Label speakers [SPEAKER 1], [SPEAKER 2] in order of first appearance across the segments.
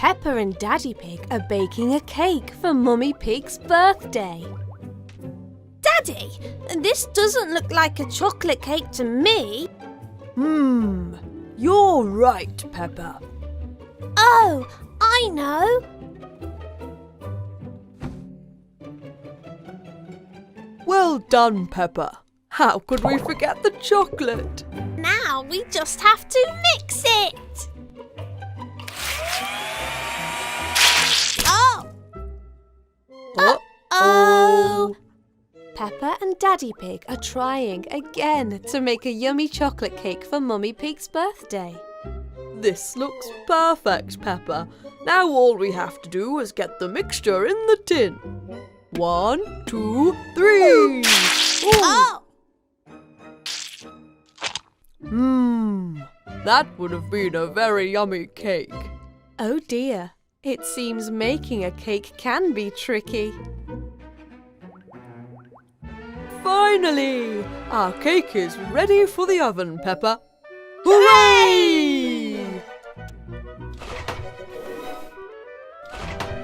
[SPEAKER 1] Peppa and Daddy Pig are baking a cake for Mummy Pig's birthday. Daddy, this doesn't look like a chocolate cake to me.
[SPEAKER 2] You're right, Peppa.
[SPEAKER 1] Oh, I know.
[SPEAKER 2] Well done, Peppa. How could we forget the chocolate?
[SPEAKER 1] Now we just have to mix it. Oh! Uh-oh! Peppa and Daddy Pig are trying again to make a yummy chocolate cake for Mummy Pig's birthday.
[SPEAKER 2] This looks perfect, Peppa. Now all we have to do is get the mixture in the tin. 1, 2, 3.
[SPEAKER 1] Oh!
[SPEAKER 2] That would have been a very yummy cake.
[SPEAKER 1] Oh dear, it seems making a cake can be tricky.
[SPEAKER 2] Finally! Our cake is ready for the oven, Peppa. Hooray!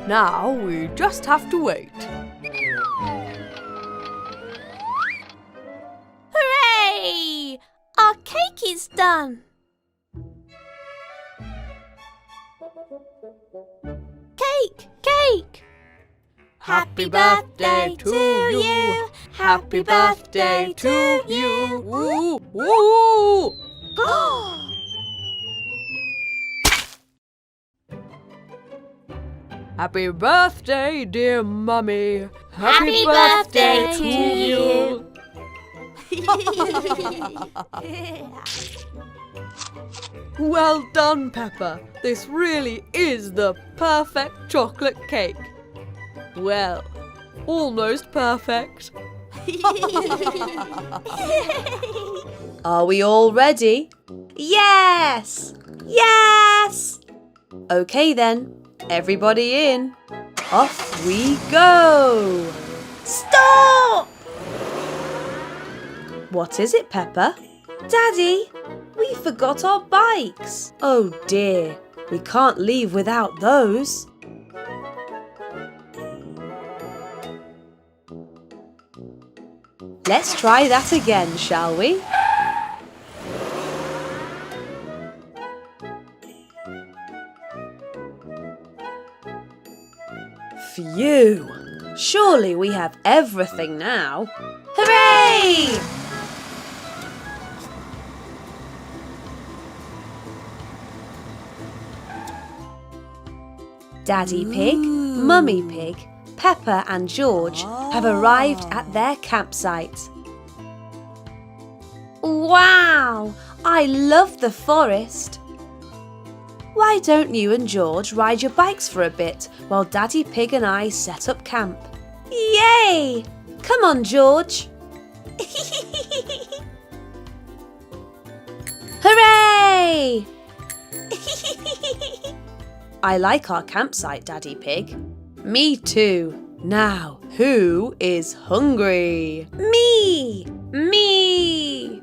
[SPEAKER 2] Now we just have to wait.
[SPEAKER 1] Hooray! Our cake is done. Cake, cake!
[SPEAKER 2] Happy birthday to you. Happy birthday to you. Woo, woo. Happy birthday, dear Mummy.
[SPEAKER 1] Happy birthday to you.
[SPEAKER 2] Well done, Peppa. This really is the perfect chocolate cake. Well, almost perfect.
[SPEAKER 3] Are we all ready? Yes! Yes! Okay then, everybody in. Off we go! Stop! What is it, Peppa? Daddy, we forgot our bikes. Oh dear, we can't leave without those. Let's try that again, shall we? Phew! Surely we have everything now. Hooray! Daddy Pig, Mummy Pig, Peppa and George have arrived at their campsite. Wow! I love the forest. Why don't you and George ride your bikes for a bit while Daddy Pig and I set up camp? Yay! Come on, George. Hooray! I like our campsite, Daddy Pig. Me too. Now, who is hungry? Me! Me!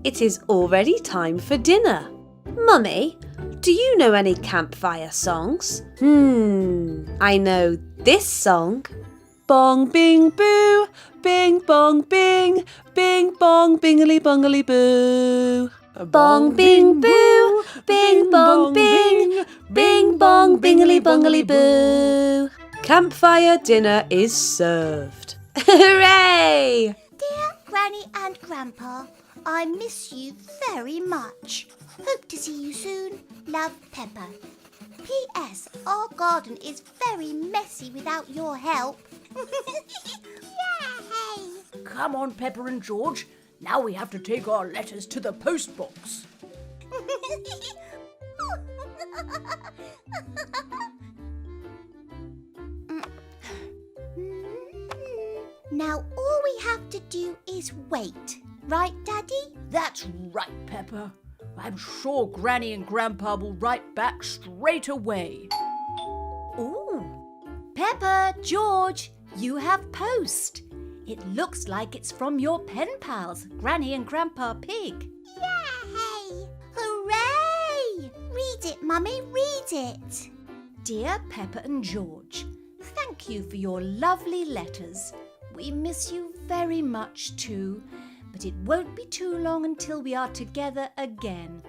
[SPEAKER 3] It is already time for dinner. Mummy, do you know any campfire songs? I know this song. Bong bing boo, bing bong bing, bing bong bingly bungly boo. Bong bing boo, bing bong bing, bing bong bingly bungly boo. Campfire dinner is served. Hooray!
[SPEAKER 4] Dear Granny and Grandpa, I miss you very much. Hope to see you soon. Love, Peppa. P.S. Our garden is very messy without your help. Yay!
[SPEAKER 5] Come on, Peppa and George. Now we have to take our letters to the post box.
[SPEAKER 4] Now all we have to do is wait. Right, Daddy?
[SPEAKER 5] That's right, Peppa. I'm sure Granny and Grandpa will write back straight away.
[SPEAKER 6] Ooh! Peppa, George, you have post. It looks like it's from your pen pals, Granny and Grandpa Pig.
[SPEAKER 4] Yay! Hooray! Read it, Mummy, read it.
[SPEAKER 6] Dear Peppa and George, thank you for your lovely letters. We miss you very much too, but it won't be too long until we are together again.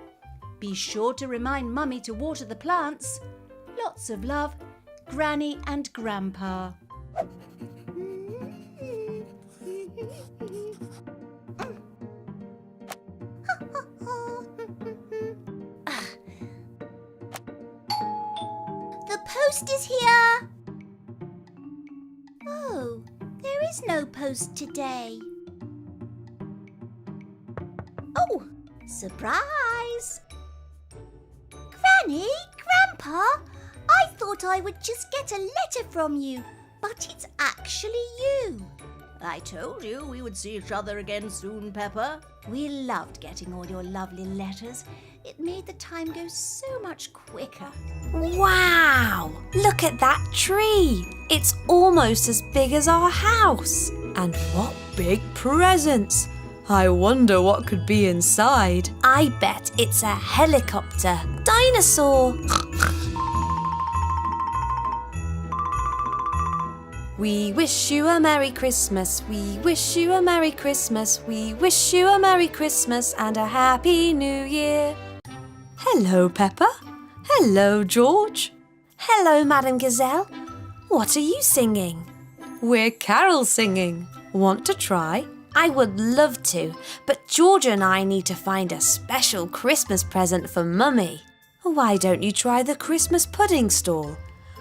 [SPEAKER 6] Be sure to remind Mummy to water the plants. Lots of love, Granny and Grandpa.
[SPEAKER 4] The post is here. Oh, there is no post today. Oh, surprise! Granny, Grandpa, I thought I would just get a letter from you, but it's actually you.
[SPEAKER 6] I told you we would see each other again soon, Peppa. We loved getting all your lovely letters. It made the time go so much quicker.
[SPEAKER 1] Wow! Look at that tree. It's almost as big as our house.
[SPEAKER 3] And what big presents! I wonder what could be inside.
[SPEAKER 1] I bet it's a helicopter. Dinosaur. We wish you a Merry Christmas. We wish you a Merry Christmas. We wish you a Merry Christmas and a Happy New Year.
[SPEAKER 3] Hello, Peppa. Hello, George.
[SPEAKER 1] Hello, Madam Gazelle. What are you singing?
[SPEAKER 3] We're carol singing. Want to try?
[SPEAKER 1] I would love to, but Georgia and I need to find a special Christmas present for Mummy.
[SPEAKER 3] Why don't you try the Christmas pudding stall?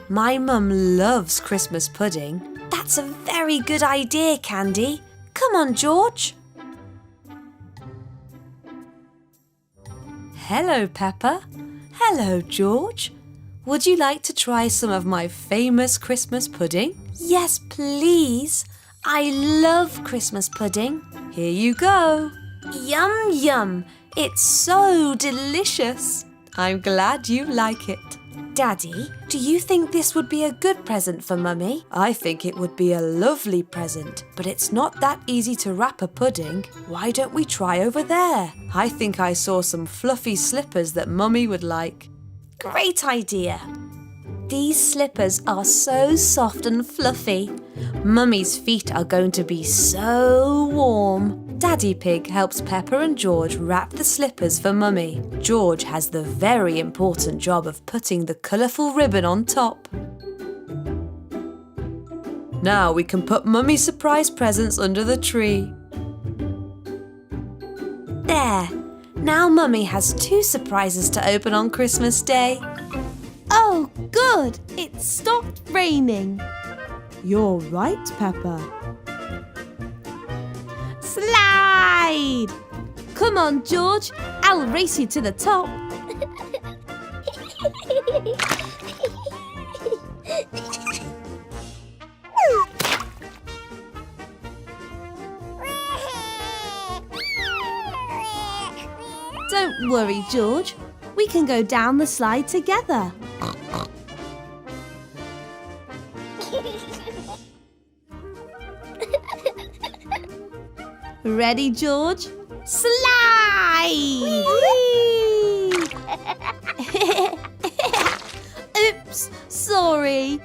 [SPEAKER 3] My mum loves Christmas pudding.
[SPEAKER 1] That's a very good idea, Candy. Come on, George.
[SPEAKER 3] Hello, Peppa. Hello, George. Would you like to try some of my famous Christmas pudding?
[SPEAKER 1] Yes, please. I love Christmas pudding.
[SPEAKER 3] Here you go.
[SPEAKER 1] Yum, yum. It's so delicious.
[SPEAKER 3] I'm glad you like it.
[SPEAKER 1] Daddy, do you think this would be a good present for Mummy?
[SPEAKER 3] I think it would be a lovely present, but it's not that easy to wrap a pudding. Why don't we try over there? I think I saw some fluffy slippers that Mummy would like.
[SPEAKER 1] Great idea. These slippers are so soft and fluffy. Mummy's feet are going to be so warm.
[SPEAKER 3] Daddy Pig helps Peppa and George wrap the slippers for Mummy. George has the very important job of putting the colourful ribbon on top. Now we can put Mummy's surprise presents under the tree.
[SPEAKER 1] There. Now Mummy has 2 surprises to open on Christmas Day. Oh, good. It stopped raining.
[SPEAKER 2] You're right, Peppa.
[SPEAKER 1] Slide! Come on, George. I'll race you to the top. Don't worry, George. We can go down the slide together. Ready, George? Slide! Oops, sorry.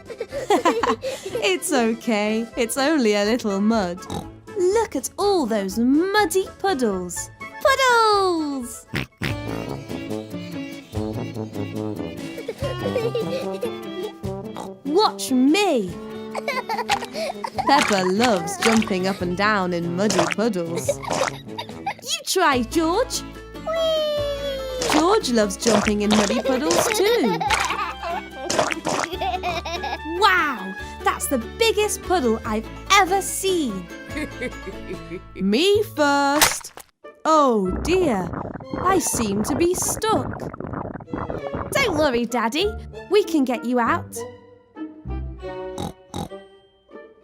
[SPEAKER 2] It's okay. It's only a little mud.
[SPEAKER 1] Look at all those muddy puddles. Puddles! Watch me.
[SPEAKER 2] Peppa loves jumping up and down in muddy puddles.
[SPEAKER 1] You try, George.
[SPEAKER 2] George loves jumping in muddy puddles too.
[SPEAKER 1] Wow, that's the biggest puddle I've ever seen.
[SPEAKER 2] Me first. Oh dear, I seem to be stuck.
[SPEAKER 1] Don't worry, Daddy. We can get you out.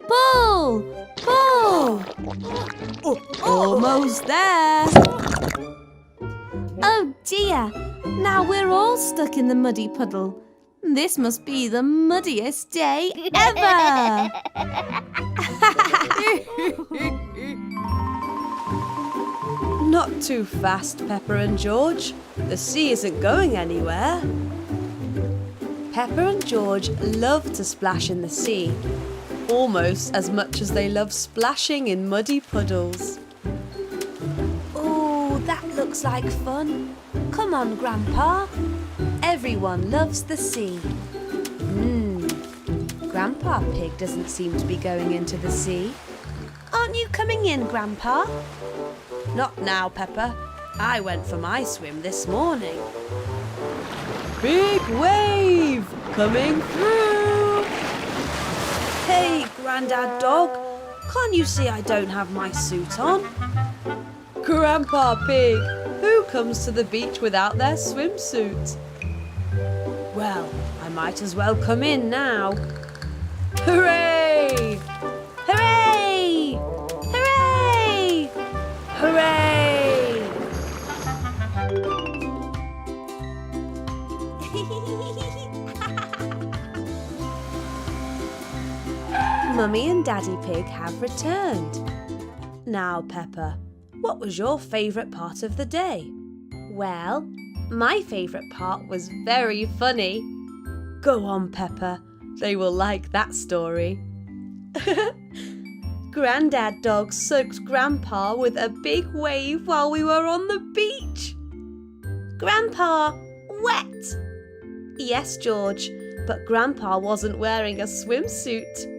[SPEAKER 1] Pull! Pull!
[SPEAKER 2] Almost there.
[SPEAKER 1] Oh dear, now we're all stuck in the muddy puddle. This must be the muddiest day ever!
[SPEAKER 3] Not too fast, Peppa and George. The sea isn't going anywhere. Peppa and George love to splash in the sea, almost as much as they love splashing in muddy puddles.
[SPEAKER 1] Oh, that looks like fun. Come on, Grandpa. Everyone loves the sea.
[SPEAKER 3] Grandpa Pig doesn't seem to be going into the sea. Aren't you coming in, Grandpa? Not now, Peppa. I went for my swim this morning. Big wave coming through. Hey, Grandad Dog, can't you see I don't have my suit on? Grandpa Pig, who comes to the beach without their swimsuit? Well, I might as well come in now. Hooray! Hooray! Hooray! Hooray! Mummy and Daddy Pig have returned. Now, Peppa, what was your favourite part of the day? Well, my favourite part was very funny. Go on, Peppa. They will like that story. Grandad Dog soaked Grandpa with a big wave while we were on the beach. Grandpa, wet! Yes, George, but Grandpa wasn't wearing a swimsuit.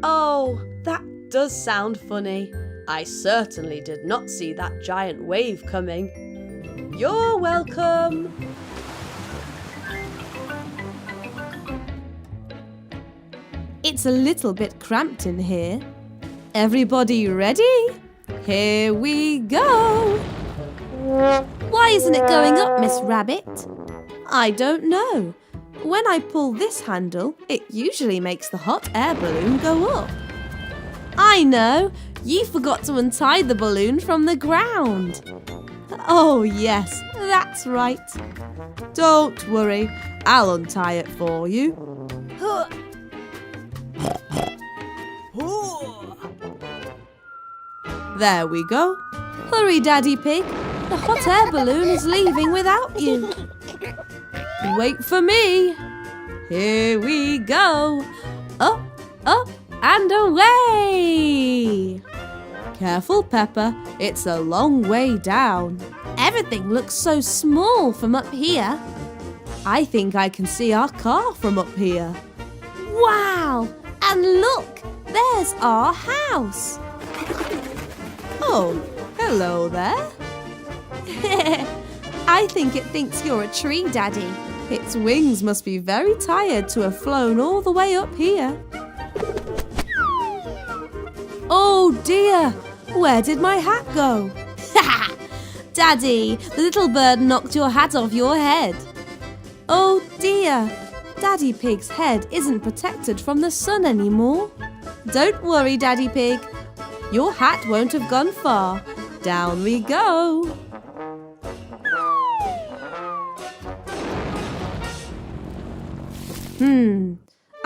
[SPEAKER 3] Oh, that does sound funny. I certainly did not see that giant wave coming. You're welcome.
[SPEAKER 1] It's a little bit cramped in here. Everybody ready? Here we go! Why isn't it going up, Miss Rabbit? I don't know. When I pull this handle, it usually makes the hot air balloon go up. I know! You forgot to untie the balloon from the ground. Oh yes, that's right. Don't worry, I'll untie it for you. There we go. Hurry, Daddy Pig. The hot air balloon is leaving without you. Wait for me. Here we go. Up, up, and away. Careful, Peppa. It's a long way down. Everything looks so small from up here. I think I can see our car from up here. Wow! And look, there's our house. Oh, hello there. I think it thinks you're a tree, Daddy. Its wings must be very tired to have flown all the way up here. Oh dear, where did my hat go? Daddy, the little bird knocked your hat off your head. Oh dear, Daddy Pig's head isn't protected from the sun anymore. Don't worry, Daddy Pig. Your hat won't have gone far. Down we go.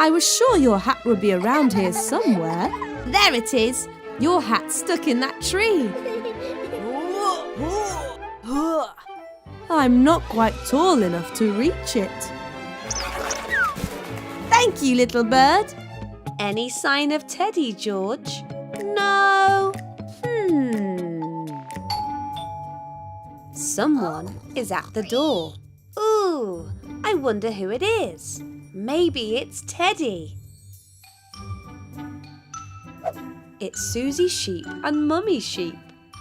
[SPEAKER 1] I was sure your hat would be around here somewhere. There it is. Your hat's stuck in that tree. I'm not quite tall enough to reach it. Thank you, little bird.
[SPEAKER 3] Any sign of Teddy, George? No. Someone is at the door. Ooh, I wonder who it is. Maybe it's Teddy. It's Susie Sheep and Mummy Sheep.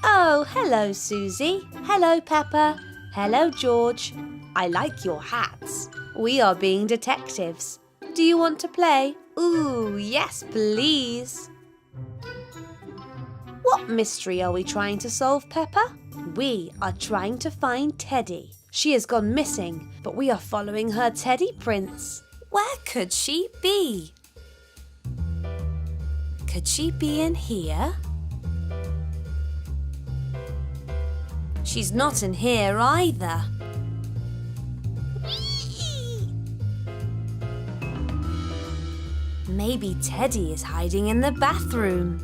[SPEAKER 3] Oh, hello, Susie. Hello, Peppa. Hello, George. I like your hats. We are being detectives. Do you want to play? Ooh, yes, please. What mystery are we trying to solve, Peppa? We are trying to find Teddy. She has gone missing, but we are following her teddy prints. Where could she be? Could she be in here? She's not in here either. Maybe Teddy is hiding in the bathroom.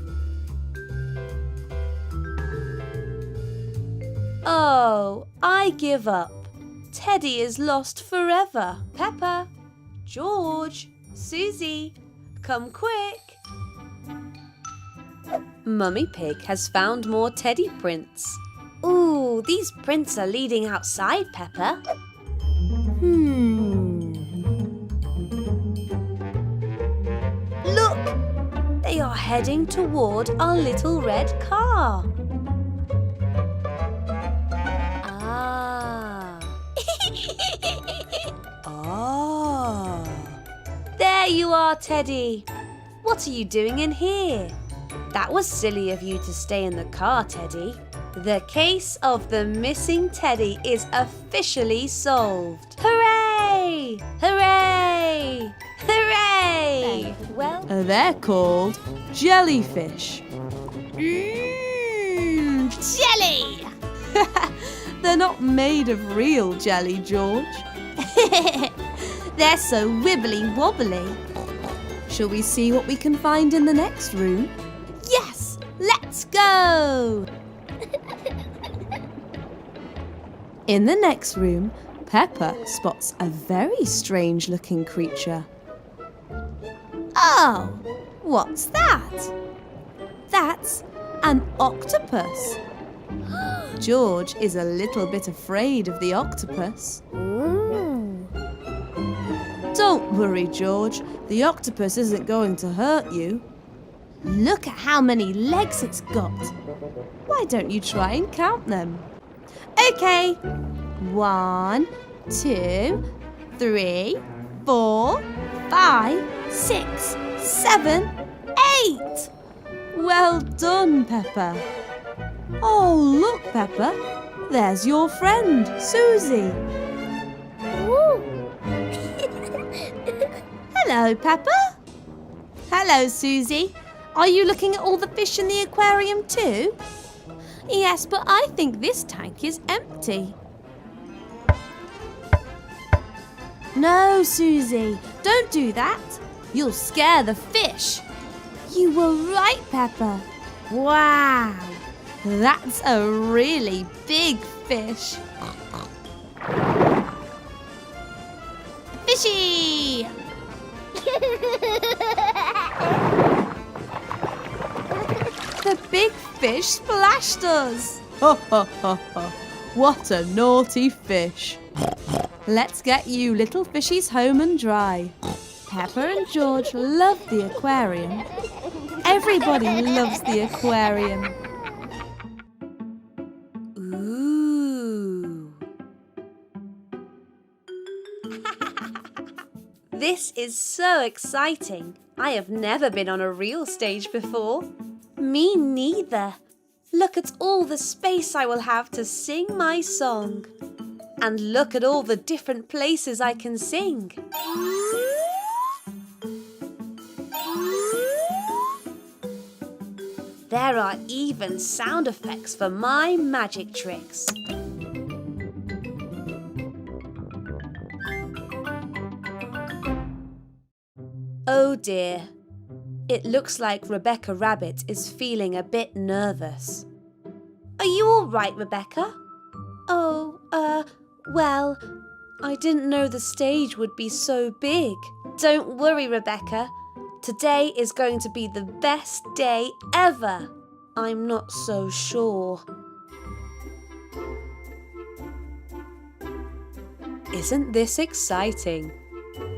[SPEAKER 3] Oh, I give up. Teddy is lost forever. Peppa, George, Susie, come quick. Mummy Pig has found more teddy prints. Ooh, these prints are leading outside, Peppa. Look! They are heading toward our little red car. Ah. Ah. There you are, Teddy. What are you doing in here? That was silly of you to stay in the car, Teddy. The case of the missing teddy is officially solved. Hooray! Hooray! Hooray! Well,
[SPEAKER 1] They're called jellyfish.
[SPEAKER 4] Jelly!
[SPEAKER 1] They're not made of real jelly, George. They're so wibbly wobbly. Shall we see what we can find in the next room? Yes, let's go! In the next room, Peppa spots a very strange looking creature. Oh, what's that? That's an octopus. George is a little bit afraid of the octopus. Don't worry, George. The octopus isn't going to hurt you. Look at how many legs it's got. Why don't you try and count them? Okay. 1, 2, 3, 4, 5, 6, 7, 8. Well done, Peppa. Oh, look, Peppa. There's your friend, Susie. Hello, Peppa. Hello, Susie. Are you looking at all the fish in the aquarium too? Yes, but I think this tank is empty. No, Susie, don't do that. You'll scare the fish. You were right, Peppa. Wow, that's a really big fish. Fishy! The big fish splashed us. Ha ha ha ha. What a naughty fish. Let's get you little fishies home and dry. Peppa and George love the aquarium. Everybody loves the aquarium.
[SPEAKER 3] ooh. This is so exciting. I have never been on a real stage before. Me neither. Look at all the space I will have to sing my song. And look at all the different places I can sing. There are even sound effects for my magic tricks. Oh dear. It looks like Rebecca Rabbit is feeling a bit nervous. Are you all right, Rebecca? Oh, well, I didn't know the stage would be so big. Don't worry, Rebecca. Today is going to be the best day ever. I'm not so sure. Isn't this exciting?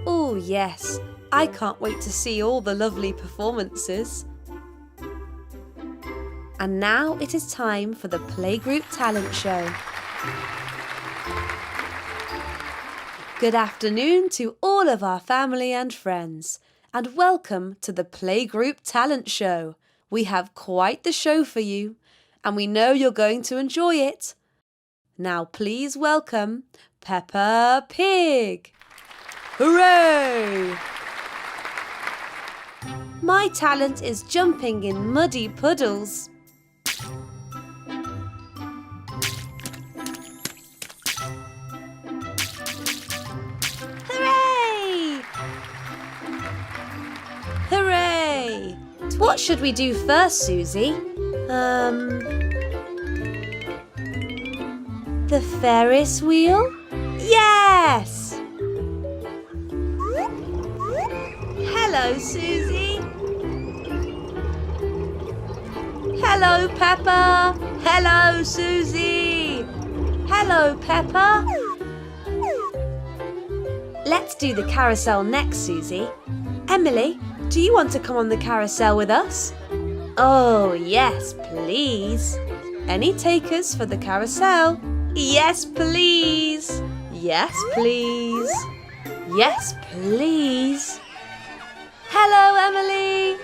[SPEAKER 3] Oh, yes. I can't wait to see all the lovely performances. And now it is time for the Playgroup Talent Show. Good afternoon to all of our family and friends, and welcome to the Playgroup Talent Show. We have quite the show for you, and we know you're going to enjoy it. Now please welcome Peppa Pig. Hooray! My talent is jumping in muddy puddles. Hooray! Hooray! What should we do first, Susie? The Ferris wheel? Yes! Hello, Susie. Hello, Peppa. Hello, Susie. Hello, Peppa. Let's do the carousel next, Susie. Emily, do you want to come on the carousel with us? Oh, yes, please. Any takers for the carousel? Yes, please. Yes, please. Yes, please. Hello, Emily.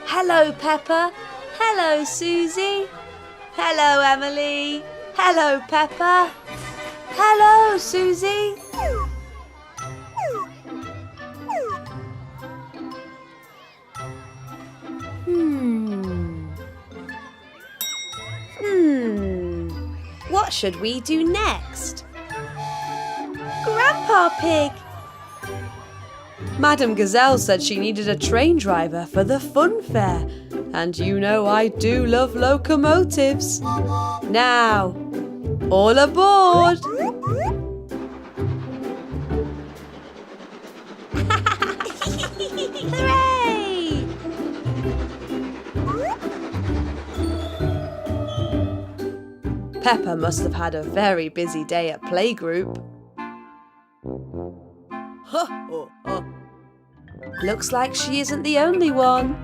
[SPEAKER 3] Hello, Peppa. Hello, Susie. Hello, Emily. Hello, Peppa. Hello, Susie. What should we do next? Grandpa Pig! Madame Gazelle said she needed a train driver for the fun fair. And you know I do love locomotives. Now, all aboard! Hooray! Peppa must have had a very busy day at Playgroup. Looks like she isn't the only one.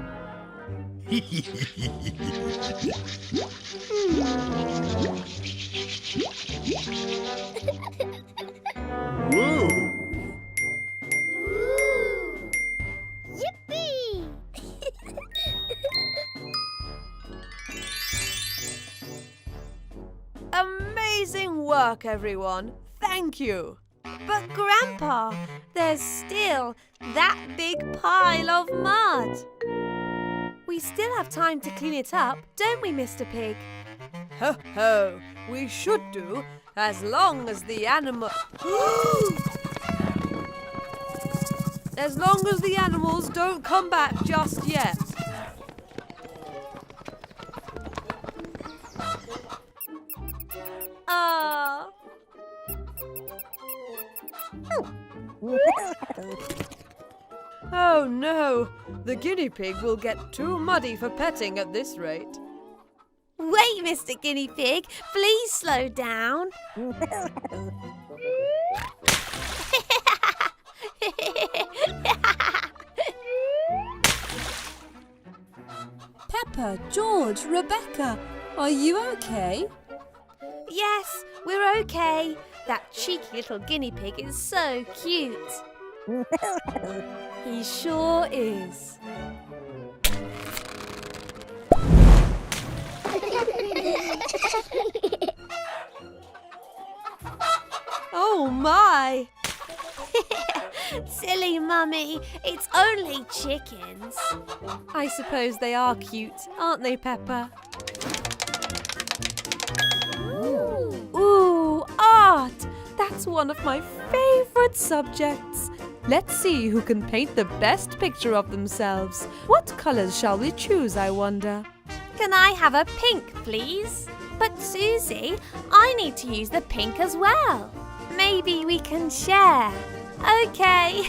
[SPEAKER 7] Whoa!
[SPEAKER 4] Yippee!
[SPEAKER 2] Amazing work, everyone. Thank you.
[SPEAKER 1] But Grandpa, there's still that big pile of mud. We still have time to clean it up, don't we, Mr. Pig?
[SPEAKER 2] Ho ho, we should do, as long as the animals don't come back just yet. Oh no, the guinea pig will get too muddy for petting at this rate.
[SPEAKER 1] Wait, Mr. Guinea Pig, please slow down.
[SPEAKER 8] Peppa, George, Rebecca, are you okay?
[SPEAKER 1] Yes, we're okay. That cheeky little guinea pig is so cute. He sure is.
[SPEAKER 2] Oh my!
[SPEAKER 1] Silly Mummy, it's only chickens.
[SPEAKER 2] I suppose they are cute, aren't they, Peppa? Ooh, art! That's one of my favourite subjects. Let's see who can paint the best picture of themselves. What colours shall we choose, I wonder?
[SPEAKER 1] Can I have a pink, please? But Susie, I need to use the pink as well. Maybe we can share. Okay.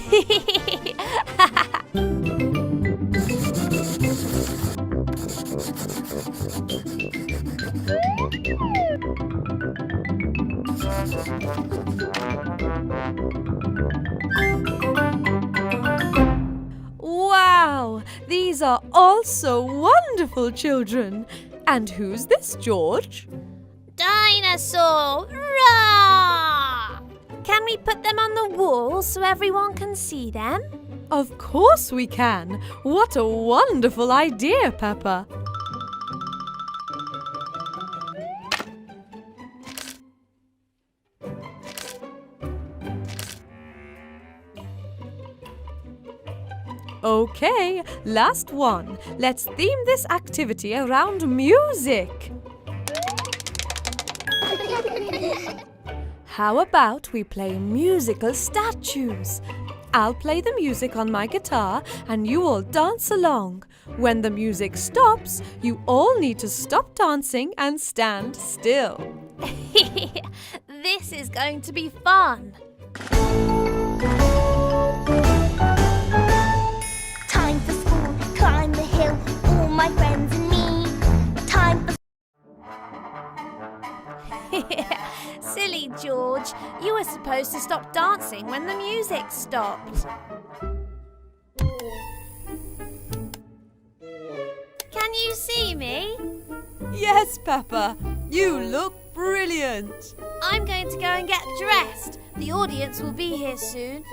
[SPEAKER 2] Wow! These are all so wonderful, children. And who's this, George?
[SPEAKER 1] Dinosaur! Roar! Can we put them on the wall so everyone can see them?
[SPEAKER 2] Of course we can. What a wonderful idea, Peppa. Okay, last one. Let's theme this activity around music. How about we play musical statues? I'll play the music on my guitar and you all dance along. When the music stops, you all need to stop dancing and stand still.
[SPEAKER 1] This is going to be fun.
[SPEAKER 9] silly, George. You were supposed to stop dancing when the music stopped. Can you see me?
[SPEAKER 2] Yes, Peppa, you look brilliant.
[SPEAKER 9] I'm going to go and get dressed. The audience will be here soon.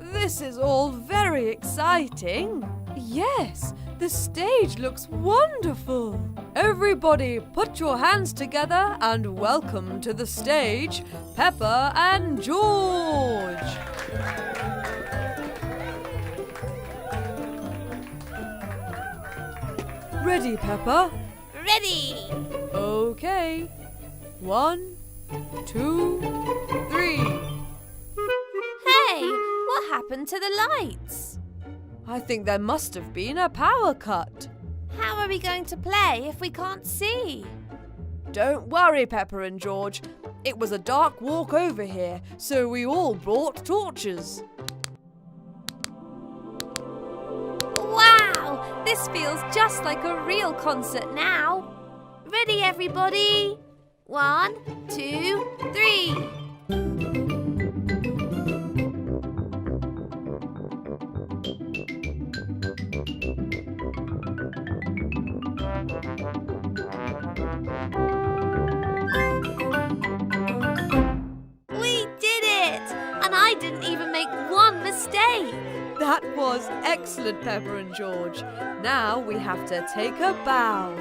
[SPEAKER 2] This is all very exciting. Yes, the stage looks wonderful. Everybody put your hands together and welcome to the stage, Peppa and George. Ready, Peppa?
[SPEAKER 9] Ready!
[SPEAKER 2] Okay. 1, 2, 3.
[SPEAKER 9] Hey, what happened to the lights?
[SPEAKER 2] I think there must have been a power cut.
[SPEAKER 9] How are we going to play if we can't see?
[SPEAKER 2] Don't worry, Peppa and George. It was a dark walk over here, so we all brought torches.
[SPEAKER 9] Wow! This feels just like a real concert now. Ready, everybody? 1, 2, 3. We did it! And I didn't even make one mistake.
[SPEAKER 2] That was excellent, Peppa and George. Now we have to take a bow.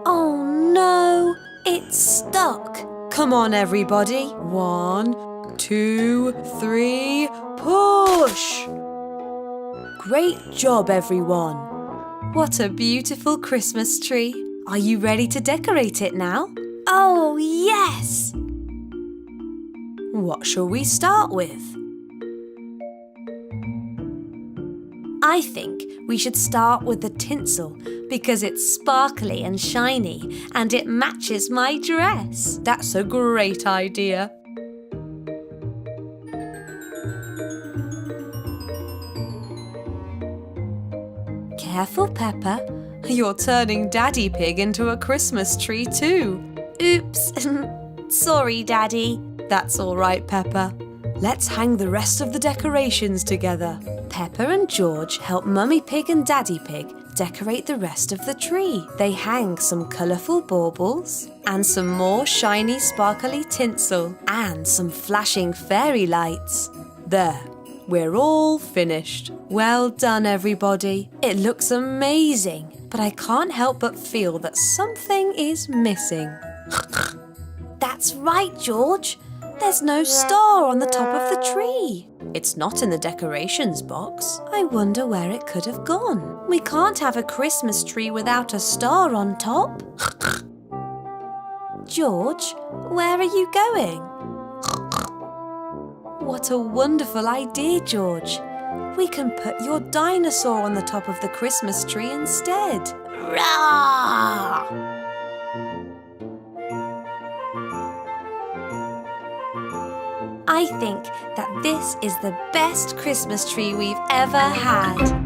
[SPEAKER 3] Oh no, it's stuck. Come on, everybody. 1, 2, 3, push! Great job, everyone. What a beautiful Christmas tree. Are you ready to decorate it now? Oh, yes! What shall we start with? I think we should start with the tinsel because it's sparkly and shiny and it matches my dress. That's a great idea. Careful, Peppa. You're turning Daddy Pig into a Christmas tree too. Oops. Sorry, Daddy. That's all right, Peppa. Let's hang the rest of the decorations together. Peppa and George help Mummy Pig and Daddy Pig decorate the rest of the tree. They hang some colourful baubles and some more shiny sparkly tinsel and some flashing fairy lights. There, we're all finished. Well done, everybody. It looks amazing, but I can't help but feel that something is missing. That's right, George. There's no star on the top of the tree. It's not in the decorations box. I wonder where it could have gone. We can't have a Christmas tree without a star on top. George, where are you going? What a wonderful idea, George. We can put your dinosaur on the top of the Christmas tree instead. Rah! I think that this is the best Christmas tree we've ever had.